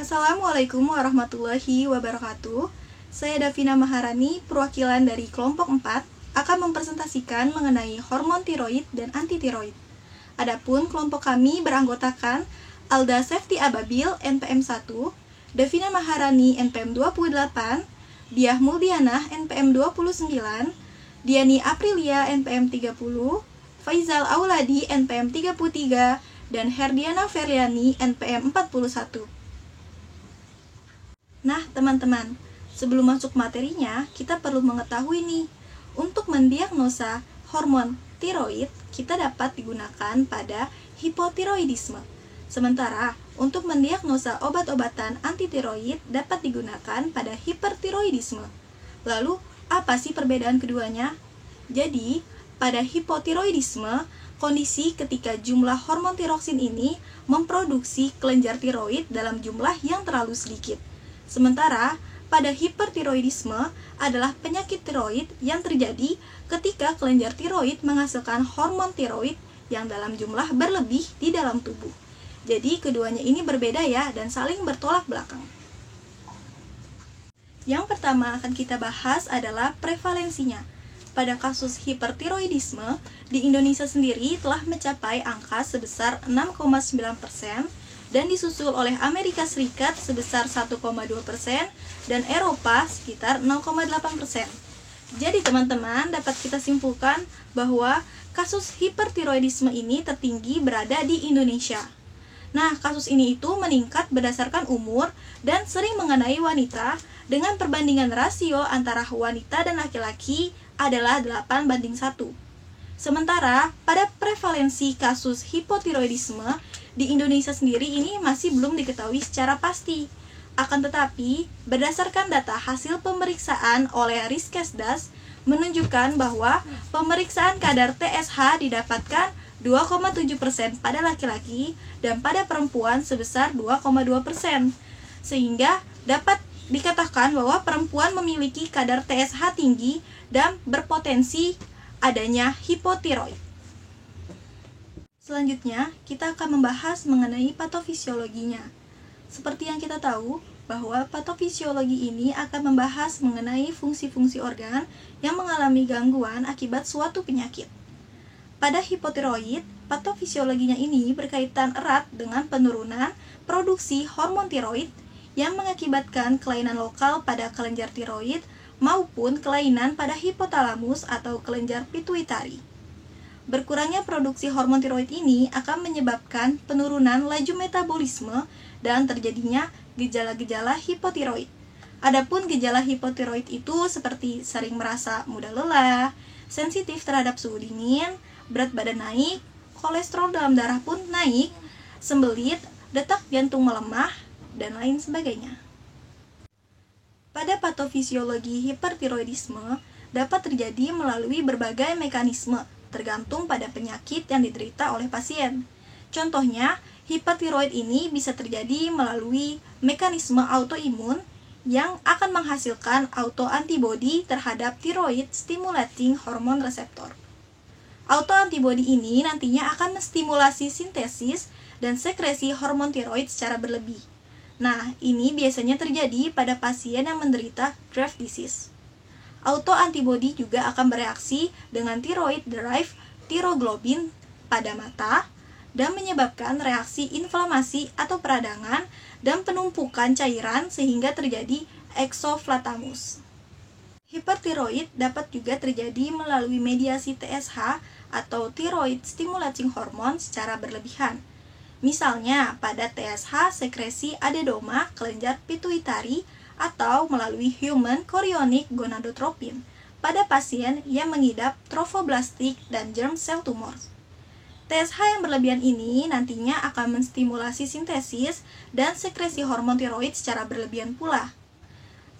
Assalamualaikum warahmatullahi wabarakatuh. Saya Davina Maharani, perwakilan dari kelompok 4, akan mempresentasikan mengenai hormon tiroid dan antitiroid. Adapun kelompok kami beranggotakan Alda Sefti Ababil NPM 1, Davina Maharani NPM 28, Diah Muldianah NPM 29, Diani Aprilia NPM 30, Faizal Auladi NPM 33, dan Herdiana Ferliani NPM 41. Nah, teman-teman, sebelum masuk materinya, kita perlu mengetahui nih, untuk mendiagnosa hormon tiroid, kita dapat digunakan pada hipotiroidisme. Sementara, untuk mendiagnosa obat-obatan antitiroid dapat digunakan pada hipertiroidisme. Lalu, apa sih perbedaan keduanya? Jadi, pada hipotiroidisme, kondisi ketika jumlah hormon tiroksin ini memproduksi kelenjar tiroid dalam jumlah yang terlalu sedikit. Sementara, pada hipertiroidisme adalah penyakit tiroid yang terjadi ketika kelenjar tiroid menghasilkan hormon tiroid yang dalam jumlah berlebih di dalam tubuh. Jadi, keduanya ini berbeda ya, dan saling bertolak belakang. Yang pertama akan kita bahas adalah prevalensinya. Pada kasus hipertiroidisme, di Indonesia sendiri telah mencapai angka sebesar 6,9%, dan disusul oleh Amerika Serikat sebesar 1,2% dan Eropa sekitar 0,8%. Jadi teman-teman, dapat kita simpulkan bahwa kasus hipertiroidisme ini tertinggi berada di Indonesia. Nah, kasus ini itu meningkat berdasarkan umur dan sering mengenai wanita dengan perbandingan rasio antara wanita dan laki-laki adalah 8:1. Sementara, pada prevalensi kasus hipotiroidisme di Indonesia sendiri ini masih belum diketahui secara pasti. Akan tetapi, berdasarkan data hasil pemeriksaan oleh Riskesdas menunjukkan bahwa pemeriksaan kadar TSH didapatkan 2,7% pada laki-laki dan pada perempuan sebesar 2,2%. Sehingga dapat dikatakan bahwa perempuan memiliki kadar TSH tinggi dan berpotensi adanya hipotiroid. Selanjutnya, kita akan membahas mengenai patofisiologinya. Seperti yang kita tahu, bahwa patofisiologi ini akan membahas mengenai fungsi-fungsi organ yang mengalami gangguan akibat suatu penyakit. Pada hipotiroid, patofisiologinya ini berkaitan erat dengan penurunan produksi hormon tiroid yang mengakibatkan kelainan lokal pada kelenjar tiroid maupun kelainan pada hipotalamus atau kelenjar pituitari. Berkurangnya produksi hormon tiroid ini akan menyebabkan penurunan laju metabolisme dan terjadinya gejala-gejala hipotiroid. Adapun gejala hipotiroid itu seperti sering merasa mudah lelah, sensitif terhadap suhu dingin, berat badan naik, kolesterol dalam darah pun naik, sembelit, detak jantung melemah, dan lain sebagainya. Pada patofisiologi hipertiroidisme dapat terjadi melalui berbagai mekanisme, tergantung pada penyakit yang diderita oleh pasien. Contohnya, hipertiroid ini bisa terjadi melalui mekanisme autoimun yang akan menghasilkan autoantibodi terhadap thyroid stimulating hormone receptor. Autoantibodi ini nantinya akan menstimulasi sintesis dan sekresi hormon tiroid secara berlebih. Nah, ini biasanya terjadi pada pasien yang menderita Graves' disease. Autoantibodi juga akan bereaksi dengan thyroid-derived thyroglobin pada mata dan menyebabkan reaksi inflamasi atau peradangan dan penumpukan cairan sehingga terjadi exophthalmos. Hipertiroid dapat juga terjadi melalui mediasi TSH atau thyroid stimulating hormone secara berlebihan. Misalnya, pada TSH sekresi adenoma kelenjar pituitari atau melalui human chorionic gonadotropin pada pasien yang mengidap trophoblastic dan germ cell tumor. TSH yang berlebihan ini nantinya akan menstimulasi sintesis dan sekresi hormon tiroid secara berlebihan pula.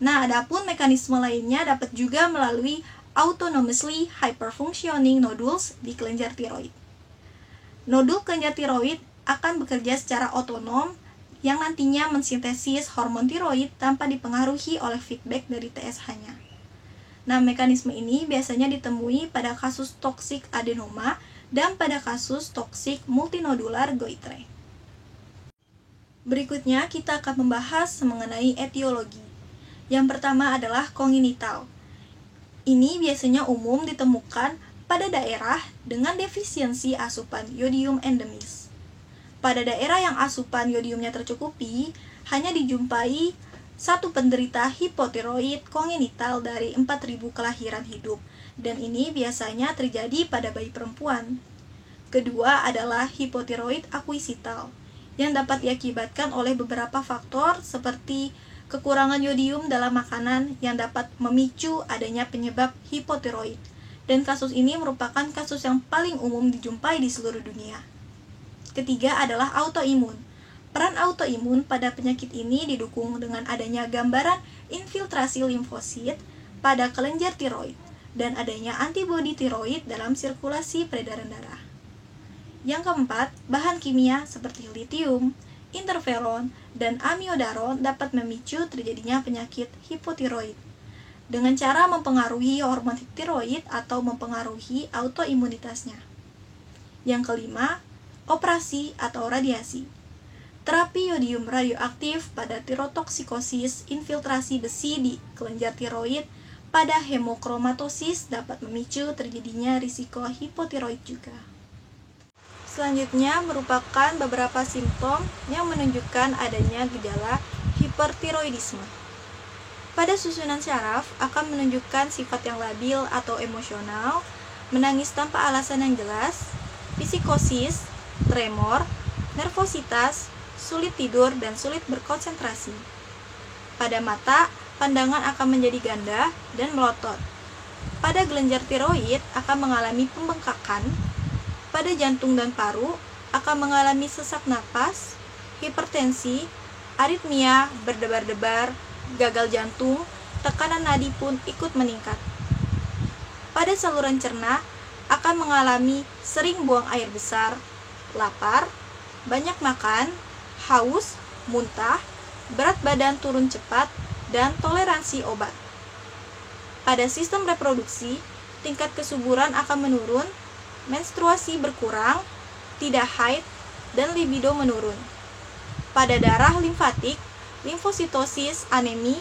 Nah, adapun mekanisme lainnya dapat juga melalui autonomously hyperfunctioning nodules di kelenjar tiroid. Nodul kelenjar tiroid akan bekerja secara otonom yang nantinya mensintesis hormon tiroid tanpa dipengaruhi oleh feedback dari TSH-nya. Nah, mekanisme ini biasanya ditemui pada kasus toksik adenoma dan pada kasus toksik multinodular goitre. Berikutnya kita akan membahas mengenai etiologi. Yang pertama adalah kongenital. Ini biasanya umum ditemukan pada daerah dengan defisiensi asupan yodium endemis. Pada daerah yang asupan yodiumnya tercukupi, hanya dijumpai satu penderita hipotiroid kongenital dari 4.000 kelahiran hidup, dan ini biasanya terjadi pada bayi perempuan. Kedua adalah hipotiroid akuisital, yang dapat diakibatkan oleh beberapa faktor seperti kekurangan yodium dalam makanan yang dapat memicu adanya penyebab hipotiroid. Dan kasus ini merupakan kasus yang paling umum dijumpai di seluruh dunia. Ketiga adalah autoimun. Peran autoimun pada penyakit ini didukung dengan adanya gambaran infiltrasi limfosit pada kelenjar tiroid dan adanya antibodi tiroid dalam sirkulasi peredaran darah. Yang keempat, bahan kimia seperti litium, interferon, dan amiodaron dapat memicu terjadinya penyakit hipotiroid dengan cara mempengaruhi hormon tiroid atau mempengaruhi autoimunitasnya. Yang kelima, operasi atau radiasi. Terapi yodium radioaktif pada tirotoksikosis infiltrasi besi di kelenjar tiroid pada hemokromatosis dapat memicu terjadinya risiko hipotiroid juga. Selanjutnya merupakan beberapa simptom yang menunjukkan adanya gejala hipertiroidisme. Pada susunan syaraf akan menunjukkan sifat yang labil atau emosional, menangis tanpa alasan yang jelas, psikosis, tremor, nervositas, sulit tidur, dan sulit berkonsentrasi. Pada mata, pandangan akan menjadi ganda dan melotot. Pada kelenjar tiroid akan mengalami pembengkakan. Pada jantung dan paru akan mengalami sesak napas, hipertensi, aritmia, berdebar-debar, gagal jantung, tekanan nadi pun ikut meningkat. Pada saluran cerna akan mengalami sering buang air besar, lapar, banyak makan, haus, muntah, berat badan turun cepat, dan toleransi obat. Pada sistem reproduksi, tingkat kesuburan akan menurun, menstruasi berkurang, tidak haid, dan libido menurun. Pada darah limfatik, limfositosis, anemi,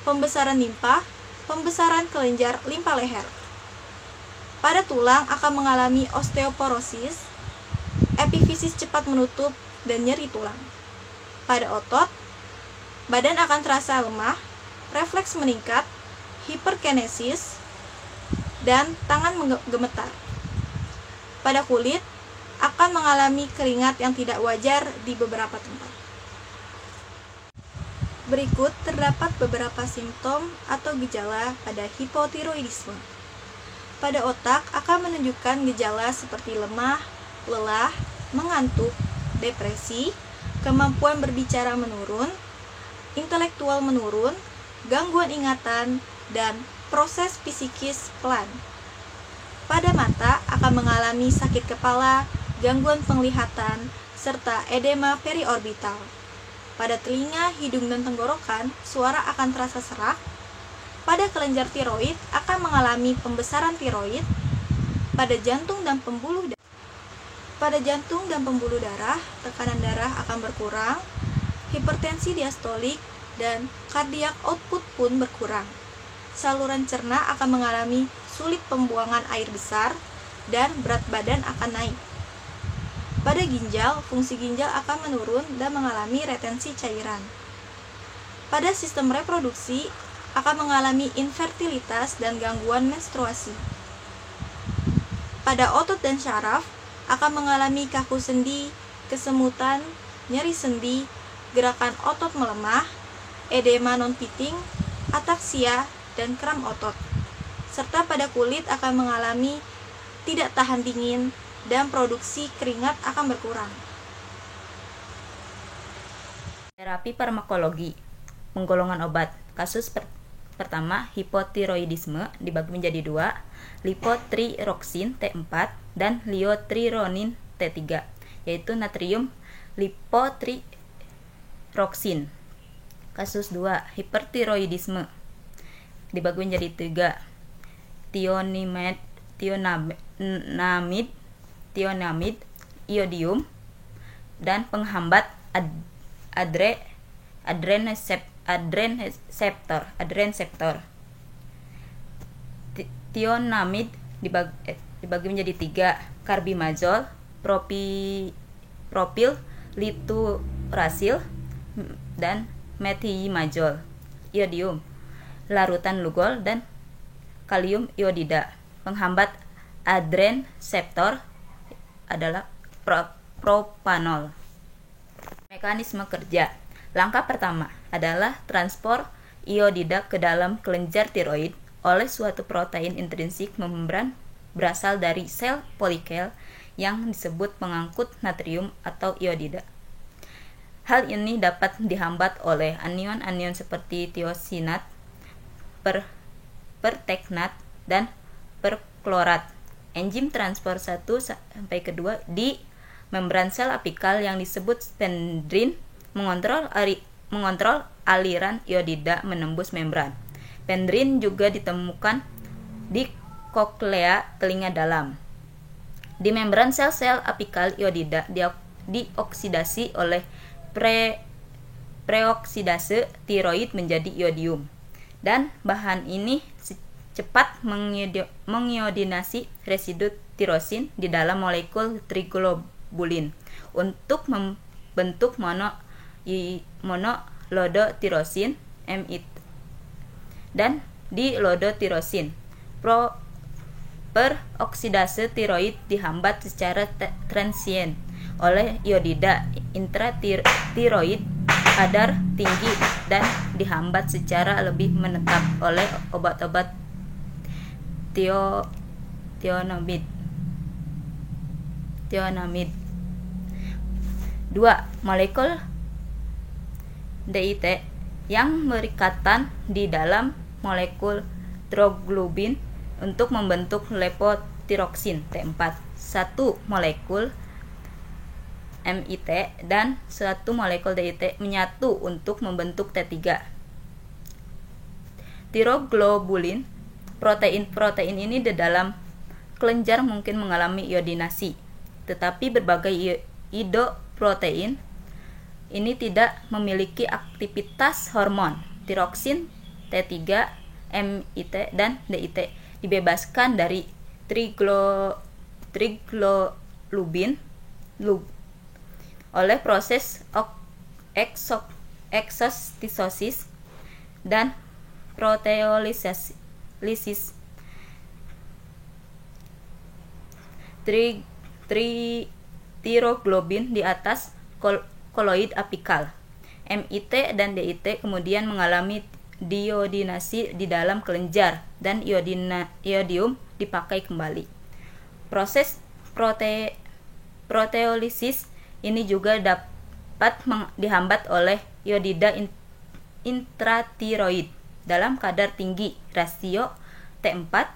pembesaran limpa, pembesaran kelenjar limpa leher. Pada tulang akan mengalami osteoporosis, epifisis cepat menutup, dan nyeri tulang. Pada otot, badan akan terasa lemah, refleks meningkat, hiperkinesis, dan tangan gemetar. Pada kulit, akan mengalami keringat yang tidak wajar di beberapa tempat. Berikut terdapat beberapa simptom atau gejala pada hipotiroidisme. Pada otak akan menunjukkan gejala seperti lemah, lelah, mengantuk, depresi, kemampuan berbicara menurun, intelektual menurun, gangguan ingatan, dan proses psikis pelan. Pada mata akan mengalami sakit kepala, gangguan penglihatan, serta edema periorbital. Pada telinga, hidung, dan tenggorokan, suara akan terasa serak. Pada kelenjar tiroid akan mengalami pembesaran tiroid. Pada jantung dan pembuluh darah, tekanan darah akan berkurang, hipertensi diastolik, dan kardiak output pun berkurang. Saluran cerna akan mengalami sulit pembuangan air besar, dan berat badan akan naik. Pada ginjal, fungsi ginjal akan menurun dan mengalami retensi cairan. Pada sistem reproduksi, akan mengalami infertilitas dan gangguan menstruasi. Pada otot dan syaraf, akan mengalami kaku sendi, kesemutan, nyeri sendi, gerakan otot melemah, edema non-pitting, ataksia, dan kram otot. Serta pada kulit akan mengalami tidak tahan dingin dan produksi keringat akan berkurang. Terapi farmakologi, penggolongan obat. Kasus pertama, hipotiroidisme dibagi menjadi dua, lipotriroksin T4 dan liotrironin T3, yaitu natrium lipotriroksin. Kasus 2, hipertiroidisme dibagi menjadi tiga, tionamid, iodium, dan penghambat adreneseptor. Thionamid dibagi menjadi 3, karbimazol, propil liturasil, dan methimazol. Iodium, larutan Lugol dan kalium iodida. Penghambat adreneseptor adalah propanol. Mekanisme kerja. Langkah pertama adalah transport iodida ke dalam kelenjar tiroid oleh suatu protein intrinsik membran berasal dari sel polikel yang disebut pengangkut natrium atau iodida. Hal ini dapat dihambat oleh anion-anion seperti tiosinat, perteknat, dan perklorat. Enzim transport 1-2 di membran sel apikal yang disebut spendrin mengontrol aliran iodida menembus membran. Spendrin juga ditemukan di koklea telinga dalam. Di membran sel-sel apikal iodida dioksidasi oleh preoksidase tiroid menjadi iodium, dan bahan ini cepat mengiodinasi residu tirosin di dalam molekul triglobulin untuk membentuk monolodotirosin MIT dan dilodotirosin. Peroksidase tiroid dihambat secara transien oleh iodida intratiroid kadar tinggi dan dihambat secara lebih menetap oleh obat-obat thionamid. 2. Molekul DIT yang berikatan di dalam molekul troglobin untuk membentuk levotiroksin T4. 1 molekul MIT dan 1 molekul DIT menyatu untuk membentuk T3. Tiroglobulin, protein ini di dalam kelenjar mungkin mengalami iodinasi, tetapi berbagai idoprotein ini tidak memiliki aktivitas hormon. Tiroksin, T3, MIT, dan DIT dibebaskan dari triglobulin oleh proses eksostosis dan proteolisis. Tiroglobin di atas koloid apikal. MIT dan DIT kemudian mengalami diodinasi di dalam kelenjar dan iodium dipakai kembali. Proses proteolisis ini juga dapat dihambat oleh iodida intratiroid dalam kadar tinggi, rasio T4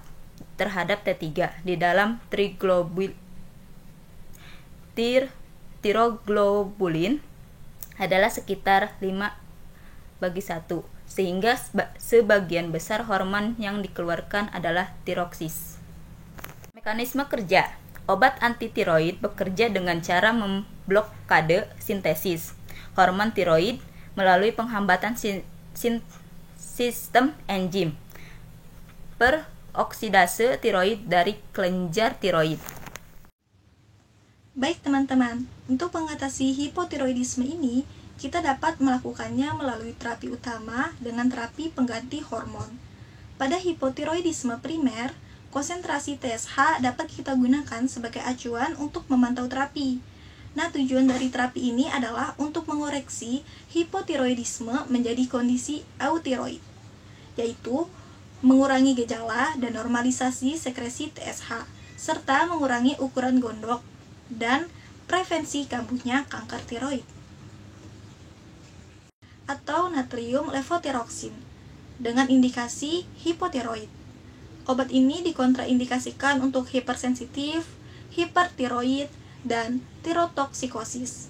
terhadap T3 di dalam tiroglobulin adalah sekitar 5:1, sehingga sebagian besar hormon yang dikeluarkan adalah tiroksis. Mekanisme kerja. Obat antitiroid bekerja dengan cara memblokade sintesis hormon tiroid melalui penghambatan sistem enzim peroksidase tiroid dari kelenjar tiroid. Baik teman-teman, untuk mengatasi hipotiroidisme ini, kita dapat melakukannya melalui terapi utama dengan terapi pengganti hormon. Pada hipotiroidisme primer, konsentrasi TSH dapat kita gunakan sebagai acuan untuk memantau terapi. Nah, tujuan dari terapi ini adalah untuk mengoreksi hipotiroidisme menjadi kondisi eutiroid, yaitu mengurangi gejala dan normalisasi sekresi TSH, serta mengurangi ukuran gondok dan prevensi kambuhnya kanker tiroid. Atau natrium levotiroksin dengan indikasi hipotiroid. Obat ini dikontraindikasikan untuk hipersensitif, hipertiroid, dan tirotoksikosis.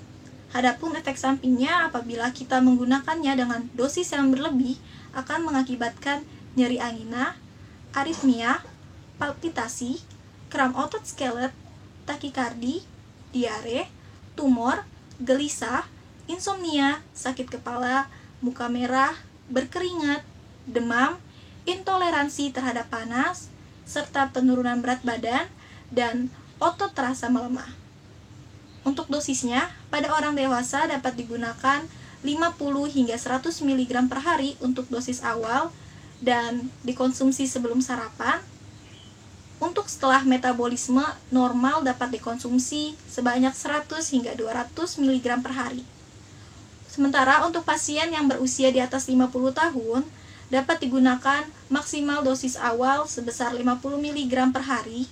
Adapun efek sampingnya apabila kita menggunakannya dengan dosis yang berlebih akan mengakibatkan nyeri angina, aritmia, palpitasi, kram otot skelet, takikardi, diare, tumor, gelisah, insomnia, sakit kepala, muka merah, berkeringat, demam, intoleransi terhadap panas, serta penurunan berat badan, dan otot terasa melemah. Untuk dosisnya, pada orang dewasa dapat digunakan 50 hingga 100 mg per hari untuk dosis awal dan dikonsumsi sebelum sarapan. Untuk setelah metabolisme normal dapat dikonsumsi sebanyak 100 hingga 200 mg per hari. Sementara untuk pasien yang berusia di atas 50 tahun, dapat digunakan maksimal dosis awal sebesar 50 mg per hari,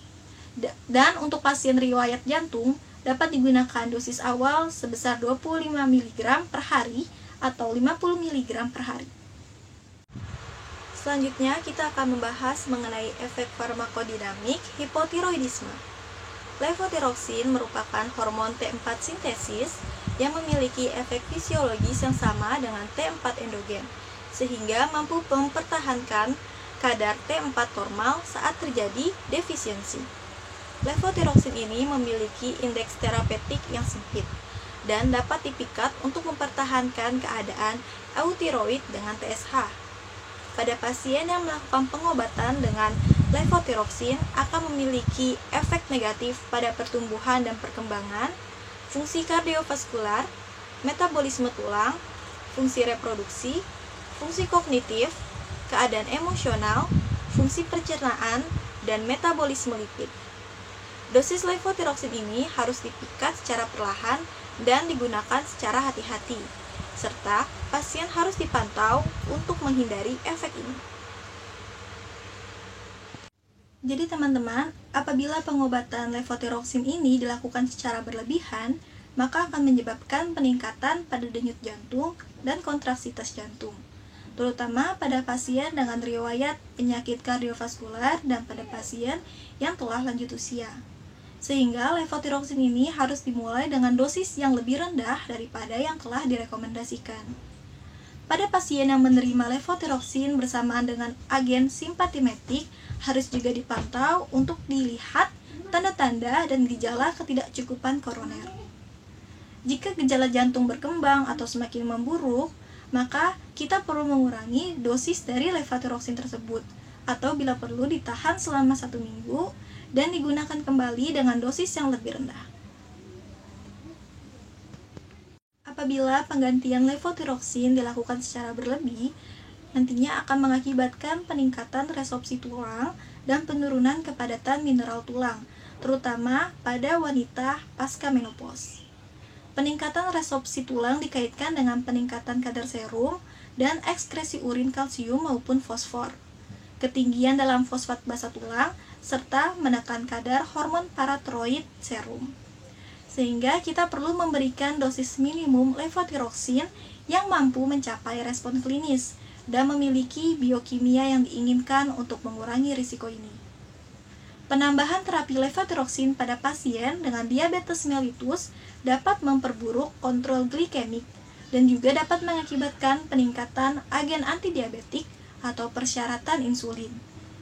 dan untuk pasien riwayat jantung, dapat digunakan dosis awal sebesar 25 mg per hari atau 50 mg per hari. Selanjutnya, kita akan membahas mengenai efek farmakodinamik hipotiroidisme. Levotiroksin merupakan hormon T4 sintesis yang memiliki efek fisiologis yang sama dengan T4 endogen, sehingga mampu mempertahankan kadar T4 normal saat terjadi defisiensi. Levotiroksin ini memiliki indeks terapeutik yang sempit dan dapat dipikat untuk mempertahankan keadaan eutiroid dengan TSH. Pada pasien yang melakukan pengobatan dengan levotiroksin akan memiliki efek negatif pada pertumbuhan dan perkembangan, fungsi kardiovaskular, metabolisme tulang, fungsi reproduksi, fungsi kognitif, keadaan emosional, fungsi pencernaan, dan metabolisme lipid. Dosis levotiroksin ini harus dipikat secara perlahan dan digunakan secara hati-hati, serta pasien harus dipantau untuk menghindari efek ini. Jadi teman-teman, apabila pengobatan levotiroksin ini dilakukan secara berlebihan, maka akan menyebabkan peningkatan pada denyut jantung dan kontraksitas jantung, terutama pada pasien dengan riwayat penyakit kardiovaskular dan pada pasien yang telah lanjut usia. Sehingga levotiroksin ini harus dimulai dengan dosis yang lebih rendah daripada yang telah direkomendasikan. Pada pasien yang menerima levotiroksin bersamaan dengan agen simpatimetik harus juga dipantau untuk dilihat tanda-tanda dan gejala ketidakcukupan koroner. Jika gejala jantung berkembang atau semakin memburuk, maka kita perlu mengurangi dosis dari levotiroksin tersebut, atau bila perlu ditahan selama 1 minggu dan digunakan kembali dengan dosis yang lebih rendah. Apabila penggantian levotiroksin dilakukan secara berlebih, nantinya akan mengakibatkan peningkatan resorpsi tulang dan penurunan kepadatan mineral tulang, terutama pada wanita pasca menopause. Peningkatan resorpsi tulang dikaitkan dengan peningkatan kadar serum dan ekskresi urin kalsium maupun fosfor, ketinggian dalam fosfat basa tulang, serta menekan kadar hormon paratiroid serum. Sehingga kita perlu memberikan dosis minimum levotiroksin yang mampu mencapai respon klinis dan memiliki biokimia yang diinginkan untuk mengurangi risiko ini. Penambahan terapi levotiroksin pada pasien dengan diabetes mellitus dapat memperburuk kontrol glikemik dan juga dapat mengakibatkan peningkatan agen antidiabetik atau persyaratan insulin.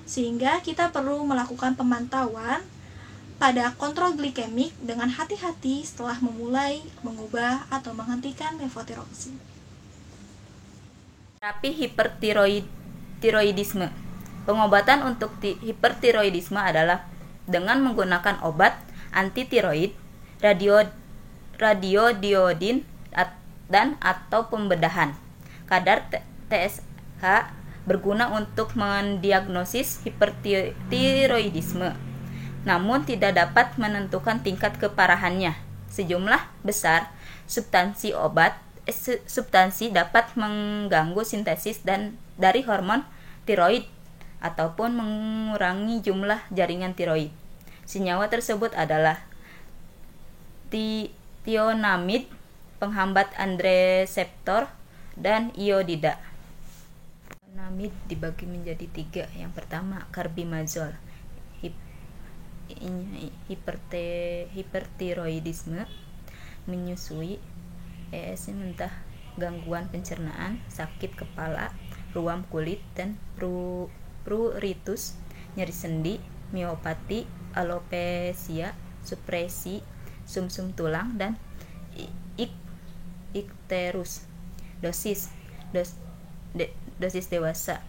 Sehingga kita perlu melakukan pemantauan pada kontrol glikemik dengan hati-hati setelah memulai, mengubah, atau menghentikan levotiroksin. Terapi hipertiroidisme. Pengobatan untuk hipertiroidisme adalah dengan menggunakan obat antitiroid, radiodiodin, dan atau pembedahan. Kadar TSH berguna untuk mendiagnosis hipertiroidisme, namun tidak dapat menentukan tingkat keparahannya. Sejumlah besar substansi dapat mengganggu sintesis dari hormon tiroid ataupun mengurangi jumlah jaringan tiroid. Senyawa tersebut adalah tionamid, penghambat andreseptor, dan iodida. Tionamid dibagi menjadi 3. Yang pertama, carbimazole. Hipertiroidisme menyusui, mentah, gangguan pencernaan, sakit kepala, ruam kulit dan pruritus, nyeri sendi, miopati, alopecia, supresi sumsum tulang, dan icterus. Dosis dewasa.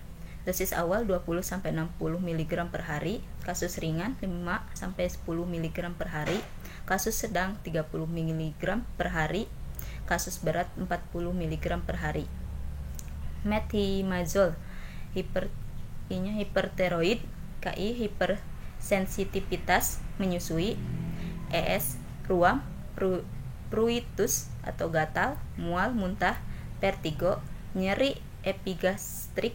Dosis awal 20-60 mg per hari, kasus ringan 5-10 mg per hari, kasus sedang 30 mg per hari, kasus berat 40 mg per hari. Methimazole hipertiroid, KI hipersensitivitas menyusui, ES ruam, pruritus atau gatal, mual, muntah, vertigo, nyeri epigastrik,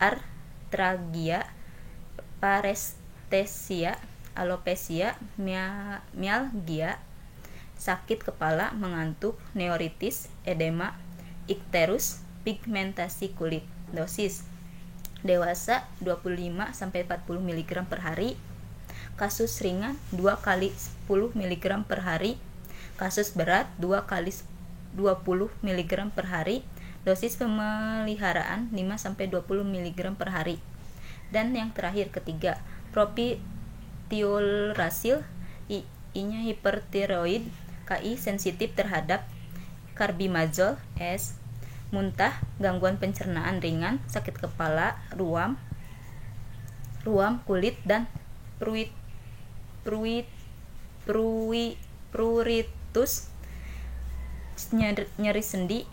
artragia, parestesia, alopecia, mialgia, sakit kepala, mengantuk, neuritis, edema, icterus, pigmentasi kulit. Dosis dewasa 25-40 mg per hari, kasus ringan 2x10 mg per hari, kasus berat 2x20 mg per hari, dosis pemeliharaan 5-20 mg per hari. Dan yang terakhir ketiga, propitiolrasil, I-nya hipertiroid, KI sensitif terhadap carbimazole, S muntah, gangguan pencernaan ringan, sakit kepala, ruam kulit dan pruritus, nyeri sendi,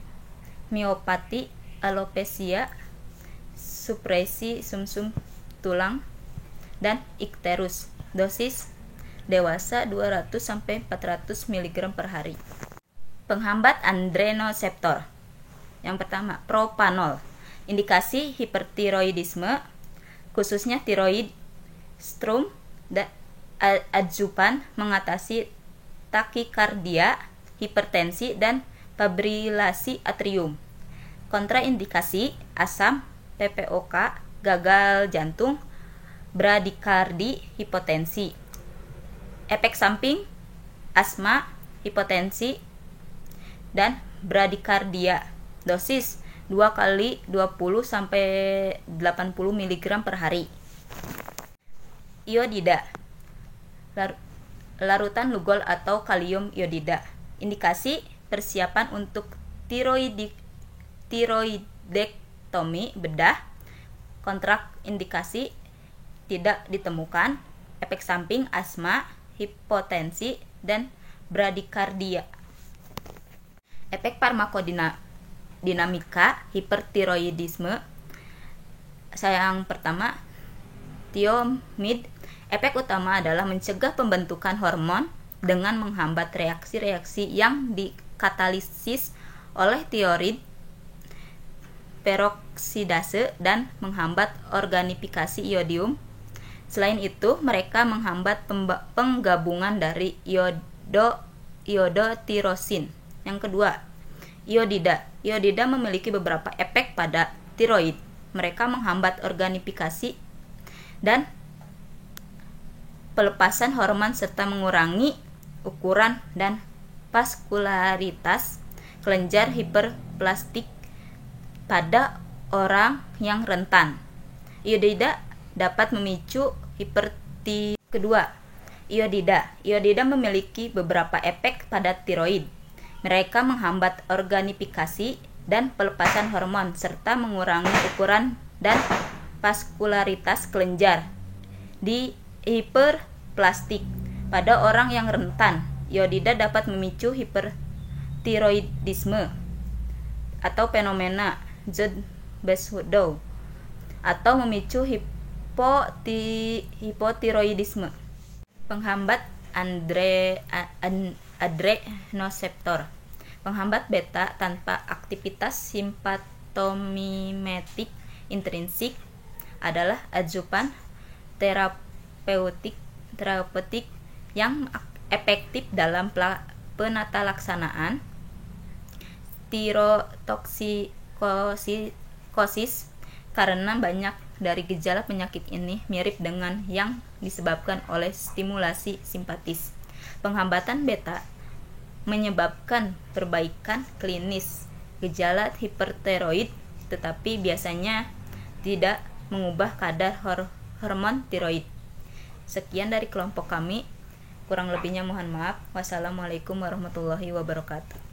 miopati, alopecia, supresi sumsum tulang, dan icterus. Dosis dewasa 200-400 mg per hari. Penghambat adrenoseptor. Yang pertama, propanol. Indikasi hipertiroidisme, khususnya tiroid strum dan adjuvan, mengatasi takikardia, hipertensi, dan fibrilasi atrium. Kontraindikasi, asam, PPOK, gagal jantung, bradikardi, hipotensi. Efek samping, asma, hipotensi, dan bradikardia. Dosis 2x20-80 mg per hari. Iodida, larutan lugol atau kalium iodida. Indikasi persiapan untuk tiroidektomi bedah. Kontraindikasi tidak ditemukan. Efek samping asma, hipotensi, dan bradikardia. Efek farmakodinamika hipertiroidisme. Yang pertama, thiamid. Efek utama adalah mencegah pembentukan hormon dengan menghambat reaksi-reaksi yang dikatalisis oleh tiroid peroksidase dan menghambat organifikasi iodium. Selain itu, mereka menghambat penggabungan dari iodotirosin. Yang kedua, iodida. Iodida memiliki beberapa efek pada tiroid. Mereka menghambat organifikasi dan pelepasan hormon serta mengurangi ukuran dan vaskularitas kelenjar hiperplastik pada orang yang rentan. Iodida dapat memicu Kedua, iodida. Iodida memiliki beberapa efek pada tiroid. Mereka menghambat organifikasi dan pelepasan hormon serta mengurangi ukuran dan vaskularitas kelenjar di hiperplastik pada orang yang rentan. Iodida dapat memicu hipertiroidisme atau fenomena Jones-Bessiedow atau memicu hipotiroidisme. Penghambat adrenoseptor. Penghambat beta tanpa aktivitas simpatomimetik intrinsik adalah adjuvan terapeutik yang efektif dalam penatalaksanaan tirotoksikosis karena banyak dari gejala penyakit ini mirip dengan yang disebabkan oleh stimulasi simpatis. Penghambatan beta menyebabkan perbaikan klinis gejala hipertiroid, tetapi biasanya tidak mengubah kadar hormon tiroid. Sekian dari kelompok kami, kurang lebihnya mohon maaf. Wassalamualaikum warahmatullahi wabarakatuh.